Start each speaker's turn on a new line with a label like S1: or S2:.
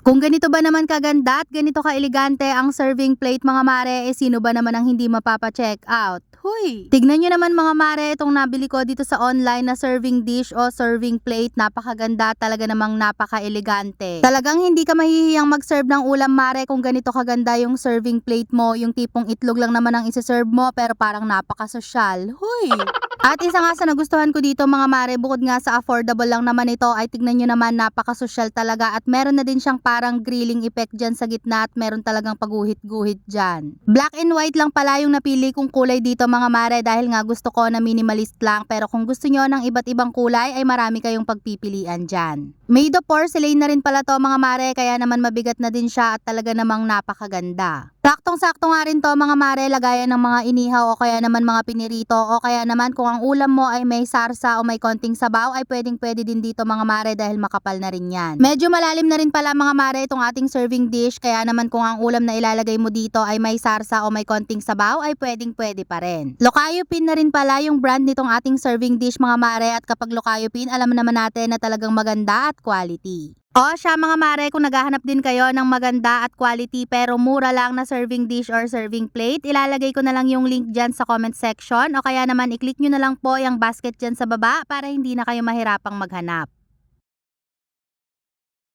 S1: Kung ganito ba naman kaganda at ganito ka-elegante ang serving plate mga mare, sino ba naman ang hindi mapapa-check out? Huy! Tignan nyo naman mga mare, itong nabili ko dito sa online na serving dish o serving plate. Napakaganda, talaga namang napaka-elegante. Talagang hindi ka mahihiyang mag-serve ng ulam mare kung ganito kaganda yung serving plate mo. Yung tipong itlog lang naman ang isi-serve mo pero parang napaka-sosyal. Huy! At isa nga sa nagustuhan ko dito mga mare, bukod nga sa affordable lang naman ito, ay tignan nyo naman napaka-sosyal talaga at meron na din siyang parang grilling effect dyan sa gitna at meron talagang paguhit-guhit dyan. Black and white lang pala yung napili kong kulay dito mga mare dahil nga gusto ko na minimalist lang, pero kung gusto nyo ng iba't ibang kulay ay marami kayong pagpipilian dyan. Made of porcelain na rin pala to mga mare, kaya naman mabigat na din siya at talaga namang napakaganda. Saktong-sakto nga rin to mga mare, lagayan ng mga inihaw o kaya naman mga pinirito o kaya naman kung ang ulam mo ay may sarsa o may konting sabaw ay pwedeng-pwede din dito mga mare dahil makapal na rin yan. Medyo malalim na rin pala mga mare itong ating serving dish, kaya naman kung ang ulam na ilalagay mo dito ay may sarsa o may konting sabaw ay pwedeng-pwede pa rin. Locayo Pin na rin pala yung brand nitong ating serving dish mga mare, at kapag Locayo Pin alam naman natin na talagang maganda at quality. O siya mga mare, kung naghahanap din kayo ng maganda at quality pero mura lang na serving dish or serving plate, ilalagay ko na lang yung link dyan sa comment section o kaya naman i-click nyo na lang po yung basket dyan sa baba para hindi na kayo mahirapang maghanap.